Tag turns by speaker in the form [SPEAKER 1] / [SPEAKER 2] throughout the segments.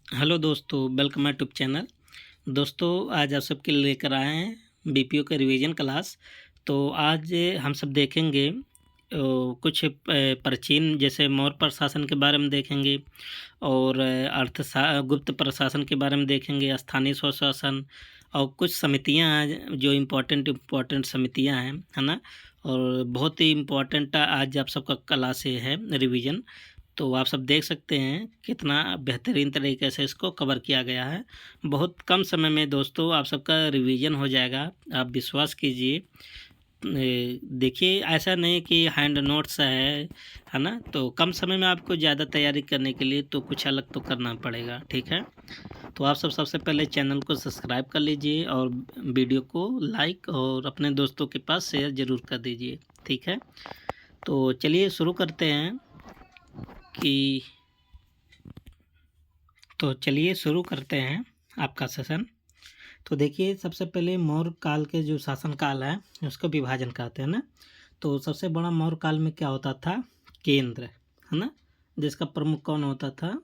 [SPEAKER 1] Hello दोस्तों, welcome my YouTube channel. दोस्तों, आज आप सबके लिए लेकर आए हैं बीपीओ का रिवीजन क्लास। तो आज हम सब देखेंगे कुछ प्राचीन जैसे मौर्य प्रशासन के बारे में देखेंगे और गुप्त प्रशासन के बारे में देखेंगे, स्थानीय स्वशासन और कुछ समितियां आज जो इम्पोर्टेंट समितियां हैं, है ना। और बहुत ही इम्पोर्टेंट आज आप सबका क्लास ये है रिवीजन। तो आप सब देख सकते हैं कितना बेहतरीन तरीके से इसको कवर किया गया है। बहुत कम समय में दोस्तों आप सबका रिवीजन हो जाएगा, आप विश्वास कीजिए। देखिए, ऐसा नहीं कि हैंड नोट्स है ना। तो कम समय में आपको ज़्यादा तैयारी करने के लिए तो कुछ अलग तो करना पड़ेगा, ठीक है। तो आप सब सबसे पहले चैनल को सब्सक्राइब कर लीजिए और वीडियो को लाइक और अपने दोस्तों के पास शेयर ज़रूर कर दीजिए, ठीक है। तो चलिए शुरू करते हैं कि तो चलिए शुरू करते हैं आपका सेशन। तो देखिए, सबसे पहले मौर्य काल के जो शासन काल है उसको विभाजन कहते हैं ना। तो सबसे बड़ा मौर्य काल में क्या होता था? केंद्र, है ना, जिसका प्रमुख कौन होता था?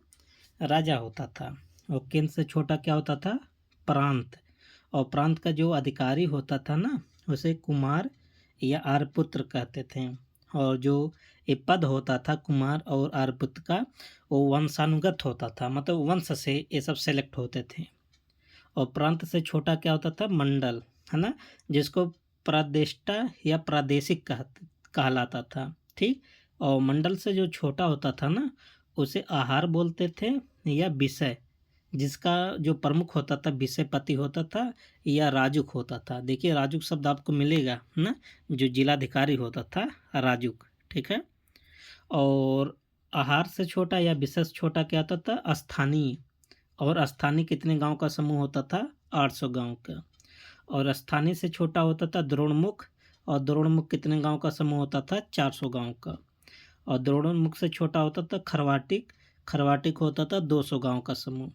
[SPEAKER 1] राजा होता था। और केंद्र से छोटा क्या होता था? प्रांत। और प्रांत का जो अधिकारी होता था ना, उसे कुमार या आर्यपुत्र कहते थे। और जो ये पद होता था कुमार और आर्यपुत्र का, वो वंशानुगत होता था, मतलब वंश से ये सब सेलेक्ट होते थे। और प्रांत से छोटा क्या होता था? मंडल, है ना, जिसको प्रादेष्टा या प्रादेशिक कहलाता था, ठीक। और मंडल से जो छोटा होता था ना, उसे आहार बोलते थे या विषय, जिसका जो प्रमुख होता था विषयपति होता था या राजुक होता था। देखिए, राजुक शब्द आपको मिलेगा ना, जो जिलाधिकारी होता था राजुक, ठीक है। और आहार से छोटा या विशेष छोटा क्या होता था? स्थानीय। और स्थानीय कितने गांव का समूह होता था? 800 गांव का। और स्थानीय से छोटा होता था द्रोणमुख। और द्रोणमुख कितने गांव का समूह होता था? 400 गांव का। और द्रोणमुख से छोटा होता था खरवाटिक। खरवाटिक होता था 200 गांव का समूह।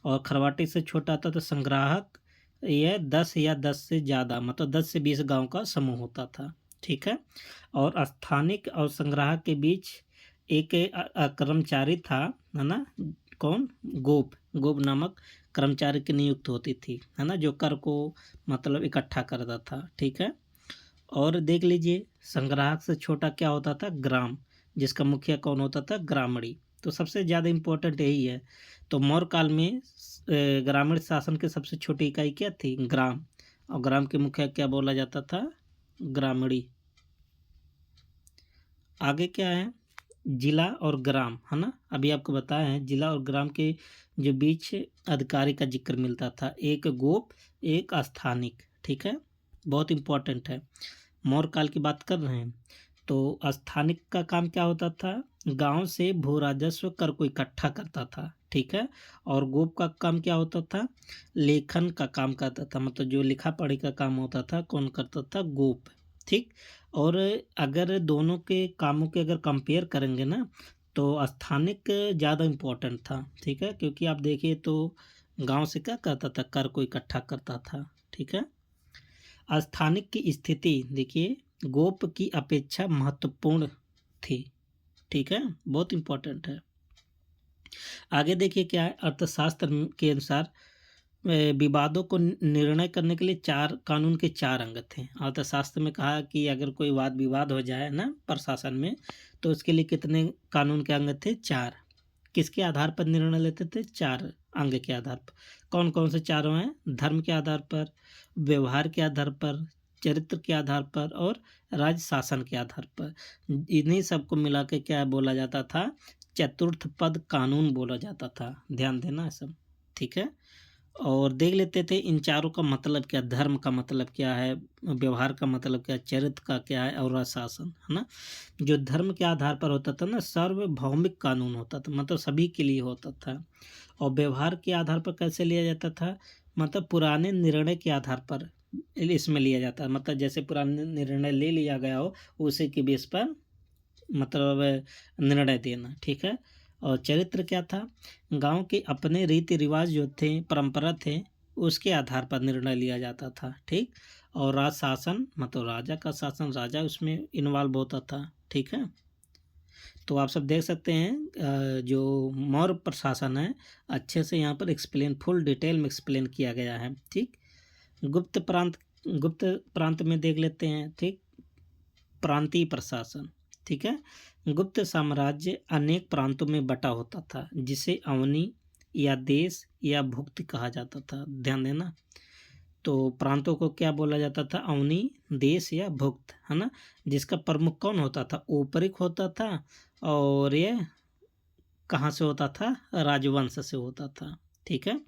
[SPEAKER 1] और खरवाटिक से छोटा होता था संग्राहक। यह 10 या 10 से ज़्यादा, मतलब 10 से 20 गांव का समूह होता था, ठीक है। और स्थानिक और संग्राहक के बीच एक कर्मचारी था, है ना। कौन? गोप। गोप नामक कर्मचारी की नियुक्त होती थी, है ना, जो कर को मतलब इकट्ठा करता था, ठीक है। और देख लीजिए, संग्राहक से छोटा क्या होता था? ग्राम, जिसका मुखिया कौन होता था? ग्रामणी। तो सबसे ज़्यादा इम्पोर्टेंट यही है। तो मौर्य काल में ग्रामीण शासन की सबसे छोटी इकाई क्या थी? ग्राम। और ग्राम के मुखिया क्या बोला जाता था? ग्रामणी। आगे क्या है? जिला और ग्राम, है ना। अभी आपको बताया है जिला और ग्राम के जो बीच अधिकारी का जिक्र मिलता था, एक गोप, एक स्थानिक, ठीक है। बहुत इम्पोर्टेंट है। मौर्य काल की बात कर रहे हैं। तो स्थानिक का काम क्या होता था? गांव से भू राजस्व कर को इकट्ठा करता था, ठीक है। और गोप का काम क्या होता था? लेखन का काम करता था, मतलब जो लिखा पढ़ी का काम होता था कौन करता था? गोप, ठीक। और अगर दोनों के कामों के अगर कंपेयर करेंगे ना, तो स्थानिक ज़्यादा इम्पोर्टेंट था, ठीक है। क्योंकि आप देखिए तो गांव से क्या करता था? कर को इकट्ठा करता था, ठीक है। स्थानिक की स्थिति देखिए गोप की अपेक्षा महत्वपूर्ण थी, ठीक है, बहुत इम्पोर्टेंट है। आगे देखिए क्या है, अर्थशास्त्र के अनुसार विवादों को निर्णय करने के लिए चार कानून के चार अंग थे। अर्थशास्त्र में कहा कि अगर कोई वाद विवाद हो जाए ना प्रशासन में, तो उसके लिए कितने कानून के अंग थे? चार। किसके आधार पर निर्णय लेते थे? चार अंग के आधार पर। कौन कौन से चारों हैं? धर्म के आधार पर, व्यवहार के आधार पर, चरित्र के आधार पर और राज शासन के आधार पर। इन्हीं सबको मिला के क्या बोला जाता था? चतुर्थ पद कानून बोला जाता था। ध्यान देना सब, ठीक है। और देख लेते थे इन चारों का मतलब क्या, धर्म का मतलब क्या है, व्यवहार का मतलब क्या, चरित्र का क्या है और शासन, है ना। जो धर्म के आधार पर होता था ना, सार्वभौमिक कानून होता था, मतलब सभी के लिए होता था। और व्यवहार के आधार पर कैसे लिया जाता था? मतलब पुराने निर्णय के आधार पर इसमें लिया जाता है, मतलब जैसे पुराने निर्णय ले लिया गया हो उसी के बेस पर मतलब निर्णय देना, ठीक है। और चरित्र क्या था? गांव के अपने रीति रिवाज जो थे, परंपरा थे, उसके आधार पर निर्णय लिया जाता था, ठीक। और राज शासन मतलब राजा का शासन, राजा उसमें इन्वॉल्व होता था, ठीक है। तो आप सब देख सकते हैं जो मौर्य प्रशासन है अच्छे से यहाँ पर एक्सप्लेन, फुल डिटेल में एक्सप्लेन किया गया है। ठीक, गुप्त प्रांत, गुप्त प्रांत में देख लेते हैं। ठीक, प्रांतीय प्रशासन। ठीक है, गुप्त साम्राज्य अनेक प्रांतों में बटा होता था जिसे अवनी या देश या भुक्त कहा जाता था। ध्यान देना, तो प्रांतों को क्या बोला जाता था? अवनी, देश या भुक्त, है ना। जिसका प्रमुख कौन होता था? औपरिक होता था, और ये कहाँ से होता था? राजवंश से होता था। ठीक है,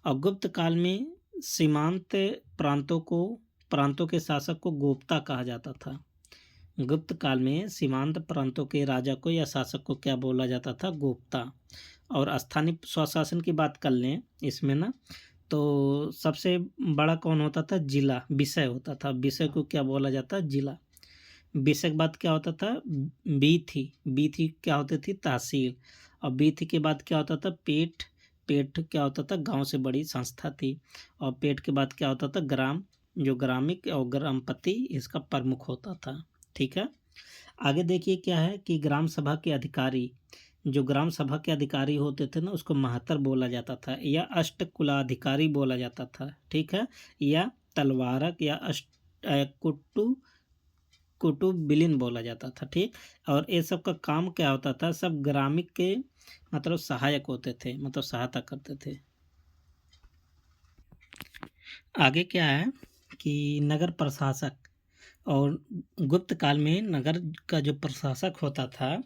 [SPEAKER 1] और गुप्त काल में सीमांत प्रांतों के शासक को गोप्ता कहा जाता था। गुप्त काल में सीमांत प्रांतों के राजा को या शासक को क्या बोला जाता था? गोप्ता। और स्थानीय स्वशासन की बात कर लें इसमें ना, तो सबसे बड़ा कौन होता था? जिला, विषय होता था। विषय को क्या बोला जाता? जिला। विषय के बाद क्या होता था? बीथी। बीथी क्या होती थी? तहसील। और बीथी के बाद क्या होता था? पेठ। पेठ क्या होता था? गांव से बड़ी संस्था थी। और पेठ के बाद क्या होता था? ग्राम, जो ग्रामिक और ग्रामपति इसका प्रमुख होता था। ठीक है, आगे देखिए क्या है कि ग्राम सभा के अधिकारी, जो ग्राम सभा के अधिकारी होते थे ना, उसको महतर बोला जाता था या अष्टकुलाधिकारी बोला जाता था। ठीक है, या तलवारक या कुटुबिलिन बोला जाता था। ठीक, और ये सब का काम क्या होता था? सब ग्रामिक के मतलब सहायक होते थे, मतलब सहायता करते थे। आगे क्या है कि नगर प्रशासक, और गुप्त काल में नगर का जो प्रशासक होता था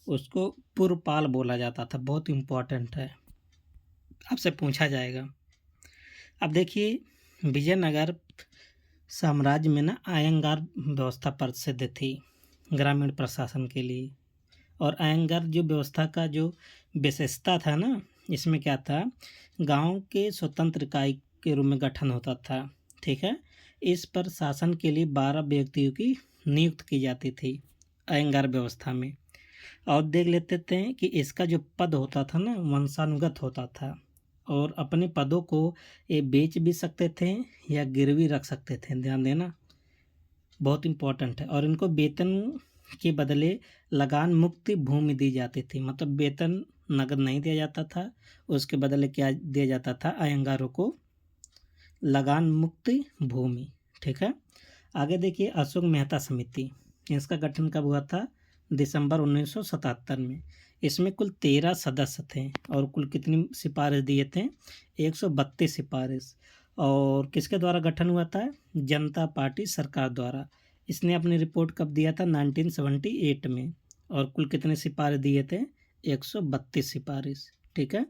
[SPEAKER 1] उसको पुरपाल बोला जाता था। बहुत इम्पोर्टेंट है, आपसे पूछा जाएगा। अब देखिए, विजयनगर साम्राज्य में ना अयंगार व्यवस्था प्रसिद्ध थी ग्रामीण प्रशासन के लिए। और अयंगार जो व्यवस्था का जो विशेषता था ना, इसमें क्या था? गांव के स्वतंत्र इकाई के रूप में गठन होता था। ठीक है, इस पर शासन के लिए 12 व्यक्तियों की नियुक्त की जाती थी अयंगार व्यवस्था में। और देख लेते थे कि इसका जो पद होता था ना, वंशानुगत होता था, और अपने पदों को ये बेच भी सकते थे या गिरवी रख सकते थे। ध्यान देना, बहुत इम्पोर्टेंट है। और इनको वेतन के बदले लगान मुक्त भूमि दी जाती थी, मतलब वेतन नगद नहीं दिया जाता था, उसके बदले क्या दिया जाता था? अयंगारों को लगान मुक्त भूमि। ठीक है, आगे देखिए अशोक मेहता समिति, इसका गठन कब हुआ था? दिसंबर 1977 में। इसमें कुल 13 सदस्य थे और कुल कितनी सिफारिश दिए थे? 132 सिफारिश। और किसके द्वारा गठन हुआ था? जनता पार्टी सरकार द्वारा। इसने अपनी रिपोर्ट कब दिया था? 1978 में। और कुल कितने सिफारिश दिए थे? 132 सिफारिश। ठीक है,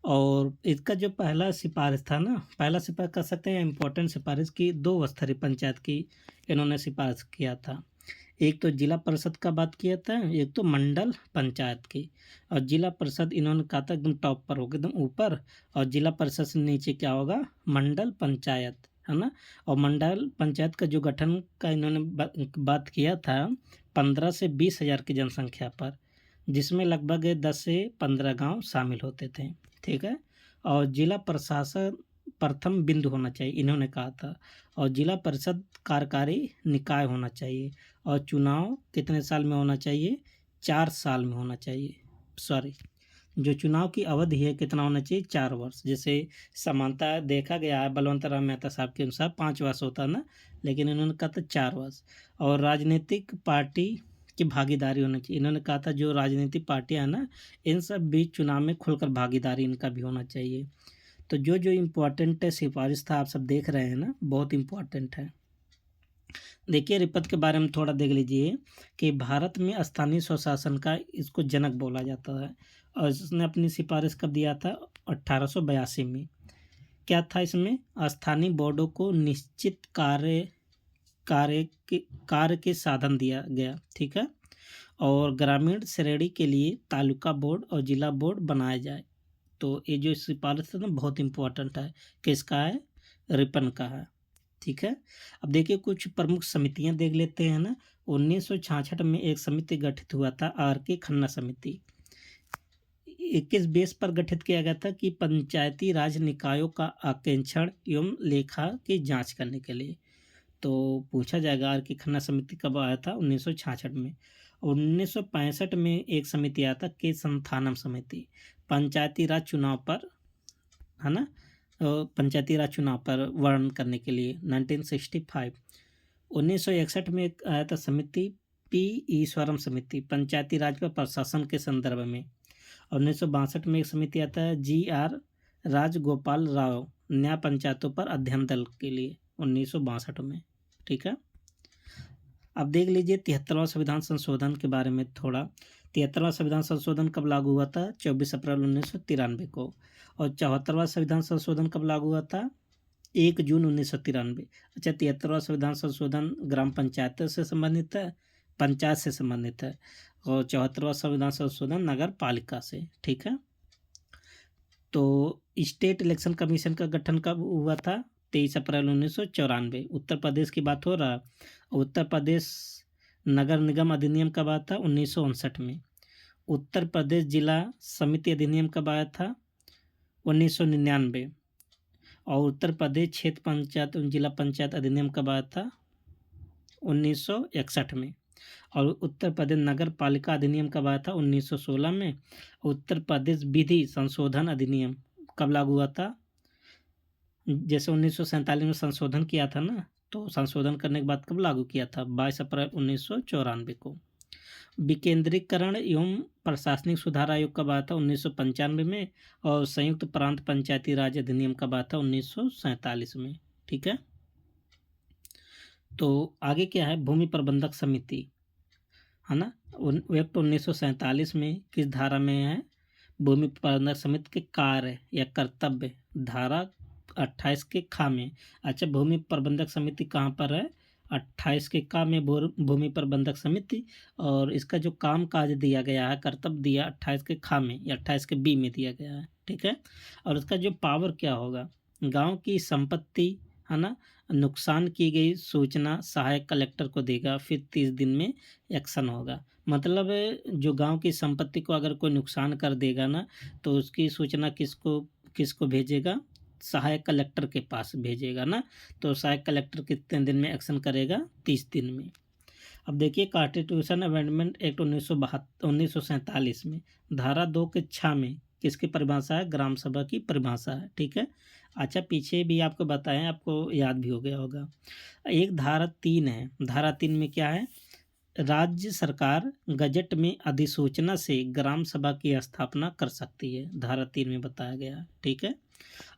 [SPEAKER 1] और इसका जो पहला सिफारिश था ना, पहला सिफारिश कर सकते हैं इम्पोर्टेंट सिफारिश की, 2 स्तरीय पंचायत की इन्होंने सिफारिश किया था। एक तो जिला परिषद का बात किया था, एक तो मंडल पंचायत की। और जिला परिषद इन्होंने कहा था एकदम टॉप पर होगा, एकदम ऊपर, और जिला परिषद से नीचे क्या होगा? मंडल पंचायत, है ना। और मंडल पंचायत का जो गठन का इन्होंने बात किया था 15 से 20 हज़ार की जनसंख्या पर, जिसमें लगभग 10 से 15 गांव शामिल होते थे। ठीक है, और जिला प्रशासन प्रथम बिंदु होना चाहिए इन्होंने कहा था। और जिला परिषद कार्यकारी निकाय होना चाहिए। और चुनाव कितने साल में होना चाहिए? 4 साल में होना चाहिए। सॉरी, जो चुनाव की अवधि है कितना होना चाहिए? 4 वर्ष। जैसे समानता देखा गया है बलवंत राम मेहता साहब के अनुसार 5 वर्ष होता ना, लेकिन इन्होंने कहा था 4 वर्ष। और राजनीतिक पार्टी की भागीदारी होनी चाहिए। इन्होंने कहा था जो राजनीतिक पार्टियां हैं ना, इन सब बीच चुनाव में खुलकर भागीदारी इनका भी होना चाहिए। तो जो जो इम्पोर्टेंट सिफारिश था आप सब देख रहे हैं ना, बहुत इम्पोर्टेंट है। देखिए रिपथ के बारे में थोड़ा देख लीजिए कि भारत में स्थानीय स्वशासन का इसको जनक बोला जाता है। और इसने अपनी सिफारिश कब दिया था? 1882 में। क्या था इसमें? स्थानीय बोर्डों को निश्चित कार्य के साधन दिया गया। ठीक है, और ग्रामीण श्रेणी के लिए तालुका बोर्ड और जिला बोर्ड बनाया जाए। तो ये जो सिफारिश है ना, बहुत इंपॉर्टेंट है। किसका है? रिपन का है। ठीक है, अब देखिए कुछ प्रमुख समितियां देख लेते हैं ना। 1966 में एक समिति गठित हुआ था, आर के खन्ना समिति। 21 बेस पर गठित किया गया था कि पंचायती राज निकायों का आकेक्षण एवं लेखा की जांच करने के लिए। तो पूछा जाएगा आर के खन्ना समिति कब आया था? 1966 में। 1965 में एक समिति आया था के संथानम समिति, पंचायती राज चुनाव पर, है ना, पंचायती राज चुनाव पर वर्णन करने के लिए 1965। 1961 में एक आया था समिति पी ईश्वरम समिति, पंचायती राज व प्रशासन के संदर्भ में। 1962 में एक समिति आता है जी आर राजगोपाल राव, न्याय पंचायतों पर अध्ययन दल के लिए, 1962 में। ठीक है, अब देख लीजिए 73वां संविधान संशोधन के बारे में थोड़ा। 73वां संविधान संशोधन कब लागू हुआ था? 24 अप्रैल 1993 को। और 74वां संविधान संशोधन कब लागू हुआ था? 1 जून 1993। अच्छा, 73वां संविधान संशोधन ग्राम पंचायत से संबंधित है, पंचायत से संबंधित है, और 74वां संविधान संशोधन नगर पालिका से। ठीक है, तो स्टेट इलेक्शन कमीशन का गठन कब हुआ था? 23 अप्रैल 1994। उत्तर प्रदेश की बात हो रहा है। उत्तर प्रदेश नगर निगम अधिनियम कब आया था? 1959 में। उत्तर प्रदेश जिला समिति अधिनियम कब आया था? 1999। और उत्तर प्रदेश क्षेत्र पंचायत जिला पंचायत अधिनियम कब आया था? 1961 में। और उत्तर प्रदेश नगर पालिका अधिनियम कब आया था? 1916 में। उत्तर प्रदेश विधि संशोधन अधिनियम कब लागू हुआ था? जैसे 1947 में संशोधन किया था ना, तो संशोधन करने के बाद कब लागू किया था? 22 अप्रैल 1994 को। विकेंद्रीकरण एवं प्रशासनिक सुधार आयोग कब आया था? 1995 में। और संयुक्त प्रांत पंचायती राज अधिनियम कब आया था? 1947 में। ठीक है, तो आगे क्या है? भूमि प्रबंधक समिति, है ना, एक्ट 1947 में किस धारा में है? भूमि प्रबंधक समिति के कार्य या कर्तव्य, धारा 28 के ख में। अच्छा, भूमि प्रबंधक समिति कहाँ पर है? 28 के क में भूमि प्रबंधक समिति, और इसका जो काम काज दिया गया है, कर्तव्य दिया 28 के ख में या 28 के बी में दिया गया है। ठीक है, और उसका जो पावर क्या होगा? गांव की संपत्ति, है ना, नुकसान की गई सूचना सहायक कलेक्टर को देगा, फिर 30 दिन में एक्शन होगा। मतलब जो गांव की संपत्ति को अगर कोई नुकसान कर देगा ना, तो उसकी सूचना किसको भेजेगा? सहायक कलेक्टर के पास भेजेगा ना। तो सहायक कलेक्टर कितने दिन में एक्शन करेगा? 30 दिन में। अब देखिए कॉन्स्टिट्यूशन अमेंडमेंट एक्ट 1947 में धारा 2 के 6 में किसकी परिभाषा है? ग्राम सभा की परिभाषा है। ठीक है, अच्छा, पीछे भी आपको बताएं, आपको याद भी हो गया होगा। एक धारा 3 है। धारा 3 में क्या है? राज्य सरकार गजट में अधिसूचना से ग्राम सभा की स्थापना कर सकती है, धारा 3 में बताया गया। ठीक है,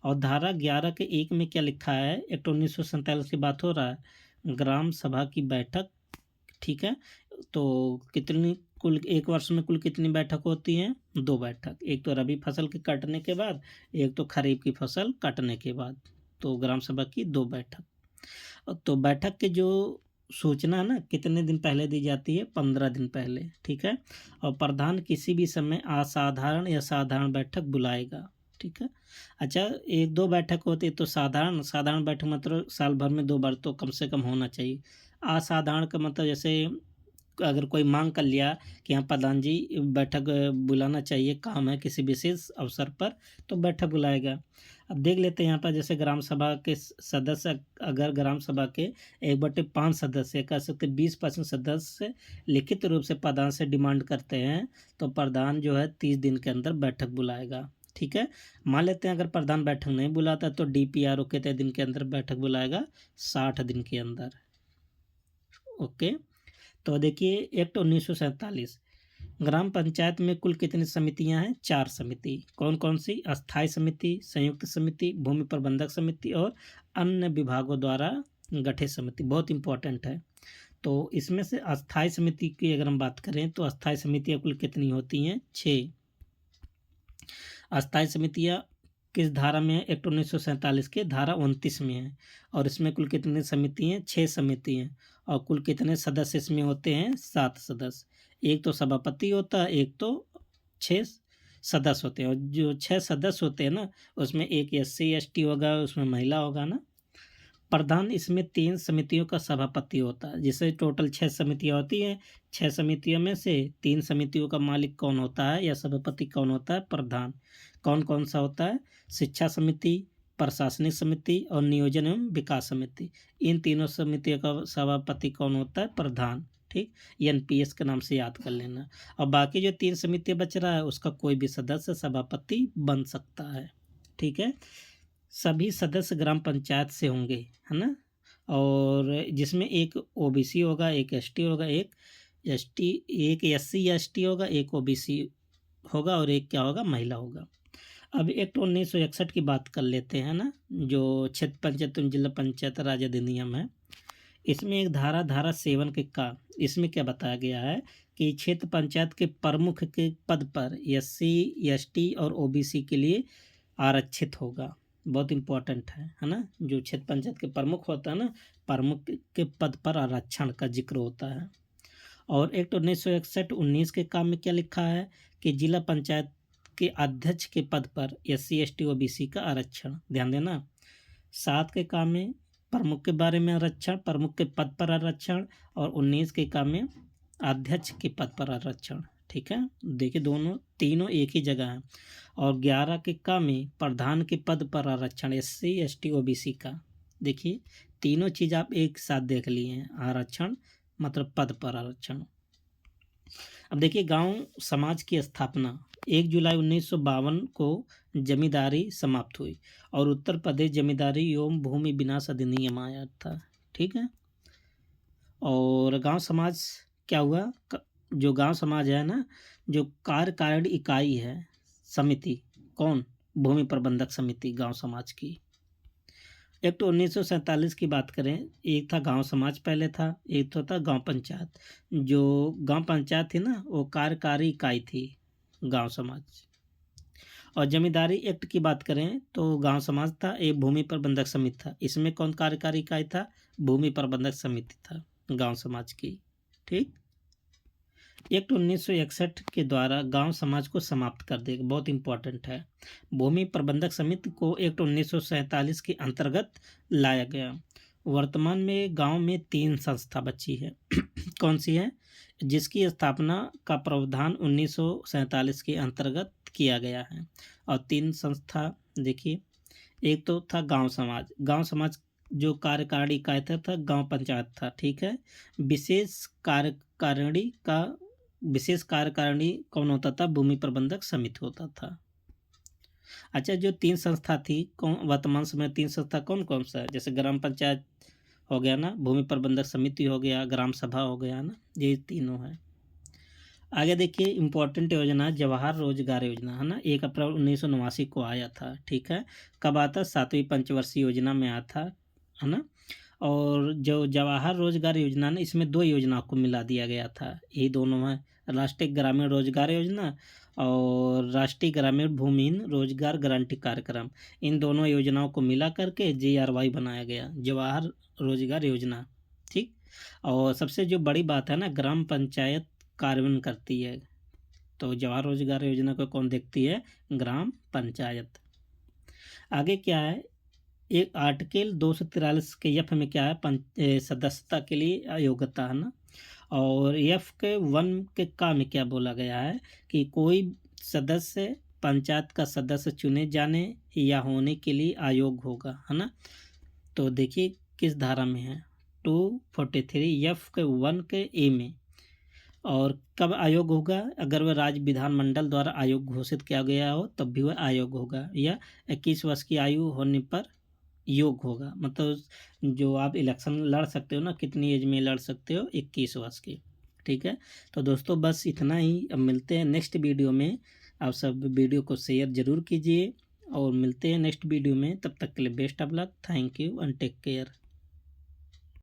[SPEAKER 1] और धारा 11 के 1 में क्या लिखा है? एक्ट 1947 की बात हो रहा है, ग्राम सभा की बैठक। ठीक है, तो कितनी कुल एक वर्ष में कुल कितनी बैठक होती हैं? 2 बैठक, एक तो रबी फसल के कटने के बाद, एक तो खरीफ की फसल कटने के बाद। तो ग्राम सभा की 2 बैठक। तो बैठक के जो सूचना है ना, कितने दिन पहले दी जाती है? 15 दिन पहले। ठीक है, और प्रधान किसी भी समय असाधारण या साधारण बैठक बुलाएगा। ठीक है, अच्छा, 1-2 बैठक होती है तो साधारण बैठक मतलब साल भर में 2 बार तो कम से कम होना चाहिए। असाधारण का मतलब जैसे अगर कोई मांग कर लिया कि हाँ प्रधान जी बैठक बुलाना चाहिए, काम है किसी विशेष अवसर पर, तो बैठक बुलाएगा। अब देख लेते हैं यहाँ पर, जैसे ग्राम सभा के सदस्य, अगर ग्राम सभा के 1/5 सदस्य कह सकते 20% सदस्य लिखित रूप से प्रधान से डिमांड करते हैं, तो प्रधान जो है 30 दिन के अंदर बैठक बुलाएगा। ठीक है, मान लेते हैं अगर प्रधान बैठक नहीं बुलाता तो DPRO कितने दिन के अंदर बैठक बुलाएगा? 60 दिन के अंदर। ओके, तो देखिए एक्ट 1947, ग्राम पंचायत में कुल कितनी समितियां हैं? 4 समिति। कौन कौन सी? अस्थायी समिति, संयुक्त समिति, भूमि प्रबंधक समिति और अन्य विभागों द्वारा गठित समिति। बहुत इंपॉर्टेंट है। तो इसमें से अस्थायी समिति की अगर हम बात करें तो अस्थायी समितियां कुल कितनी होती हैं? 6 अस्थायी समितियां। किस धारा में है? एक्ट 1947 के धारा 29 में है। और इसमें कुल कितनी समिति हैं? 6 समिति हैं। और कुल कितने सदस्य इसमें होते हैं? 7 सदस्य। एक तो सभापति होता है, एक तो 6 सदस्य होते हैं। और जो 6 सदस्य होते हैं ना, उसमें एक SC ST होगा, उसमें महिला होगा ना। प्रधान इसमें 3 समितियों का सभापति होता है, जिससे टोटल 6 समितियां होती हैं। 6 समितियों में से 3 समितियों का मालिक कौन होता है या सभापति कौन होता है? प्रधान। कौन कौन सा होता है? शिक्षा समिति, प्रशासनिक समिति और नियोजन एवं विकास समिति। इन तीनों समितियों का सभापति कौन होता है? प्रधान। ठीक, एनपीएस के नाम से याद कर लेना। और बाकी जो 3 समिति बच रहा है उसका कोई भी सदस्य सभापति बन सकता है, ठीक है। सभी सदस्य ग्राम पंचायत से होंगे, है ना, और जिसमें एक ओबीसी होगा, एक एसटी होगा, एक एससी या एसटी होगा, एक ओबीसी होगा और एक क्या होगा, महिला होगा। अब एक्ट 1961 की बात कर लेते हैं ना, जो क्षेत्र पंचायत एवं जिला पंचायत राज अधिनियम है। इसमें एक धारा 7 के का इसमें क्या बताया गया है कि क्षेत्र पंचायत के प्रमुख के पद पर एससी, एसटी और ओबीसी के लिए आरक्षित होगा। बहुत इंपॉर्टेंट है ना। जो क्षेत्र पंचायत के प्रमुख होता है ना, प्रमुख के पद पर आरक्षण का जिक्र होता है। और एक्ट 1961-19 के काम में क्या लिखा है कि जिला पंचायत के अध्यक्ष के पद पर एससी, एसटी, ओबीसी का आरक्षण, ध्यान देना। 7 के काम में प्रमुख के बारे में आरक्षण, प्रमुख के पद पर आरक्षण, और 19 के काम में अध्यक्ष के पद पर आरक्षण, ठीक है। देखिए तीनों एक ही जगह है। और 11 के काम में प्रधान के पद पर आरक्षण, एससी, एसटी, ओबीसी का। देखिए तीनों चीज़ आप एक साथ देख लिए हैं, आरक्षण मतलब पद पर आरक्षण। अब देखिए गांव समाज की स्थापना 1 जुलाई 1952 को जमींदारी समाप्त हुई और उत्तर प्रदेश जमींदारी एवं भूमि विनाश अधिनियम आया था, ठीक है। और गांव समाज क्या हुआ, जो गांव समाज है ना, जो कार्यकारिणी इकाई है, समिति, कौन, भूमि प्रबंधक समिति गांव समाज की। एक्ट 1947 की बात करें, एक था गांव समाज पहले था, एक तो था गांव पंचायत। जो गांव पंचायत थी ना, वो कार्यकारी इकाई थी गांव समाज। और जमींदारी एक्ट की बात करें तो गांव समाज था, एक भूमि प्रबंधक समिति था। इसमें कौन कार्यकारी इकाई था, भूमि प्रबंधक समिति था गांव समाज की, ठीक। एक्ट 1961 के द्वारा गांव समाज को समाप्त कर देगा, बहुत इंपॉर्टेंट है। भूमि प्रबंधक समिति को एक्ट 1947 के अंतर्गत लाया गया। वर्तमान में गांव में 3 संस्था बची है कौन सी है, जिसकी स्थापना का प्रावधान 1947 के अंतर्गत किया गया है। और 3 संस्था देखिए, एक तो था गांव समाज जो कार्यकारिणी इकाई था गांव पंचायत था, ठीक है। विशेष कार्यकारिणी कौन होता था, भूमि प्रबंधक समिति होता था। अच्छा, जो 3 संस्था थी, कौन वर्तमान समय 3 संस्था कौन कौन सा है, जैसे ग्राम पंचायत हो गया ना, भूमि प्रबंधक समिति हो गया, ग्राम सभा हो गया ना, ये तीनों है। आगे देखिए इम्पोर्टेंट योजना जवाहर रोजगार योजना है ना, 1 अप्रैल 1989 को आया था, ठीक है। कब आता, 7वीं पंचवर्षीय योजना में आया था, है ना। और जो जवाहर रोजगार योजना ना, इसमें 2 योजनाओं को मिला दिया गया था, यही दोनों है, राष्ट्रीय ग्रामीण रोजगार योजना और राष्ट्रीय ग्रामीण भूमिहीन रोजगार गारंटी कार्यक्रम। इन दोनों योजनाओं को मिला करके JRY बनाया गया, जवाहर रोजगार योजना, ठीक। और सबसे जो बड़ी बात है ना, ग्राम पंचायत कार्यान्वयन करती है, तो जवाहर रोजगार योजना को कौन देखती है, ग्राम पंचायत। आगे क्या है, एक आर्टिकल 243 के एफ में क्या है, सदस्यता के लिए योग्यता है ना। और एफ के 1 के का में क्या बोला गया है कि कोई सदस्य पंचायत का सदस्य चुने जाने या होने के लिए अयोग्य होगा, है ना। तो देखिए किस धारा में है, 243 एफ के 1 के ए में। और कब अयोग्य होगा, अगर वह राज्य विधानमंडल द्वारा अयोग्य घोषित किया गया हो तब भी वह अयोग्य होगा, या 21 वर्ष की आयु होने पर योग्य होगा। मतलब जो आप इलेक्शन लड़ सकते हो ना, कितनी एज में लड़ सकते हो, 21 वर्ष की, ठीक है। तो दोस्तों बस इतना ही, अब मिलते हैं नेक्स्ट वीडियो में। आप सब वीडियो को शेयर ज़रूर कीजिए और मिलते हैं नेक्स्ट वीडियो में। तब तक के लिए best of luck, thank you and take care.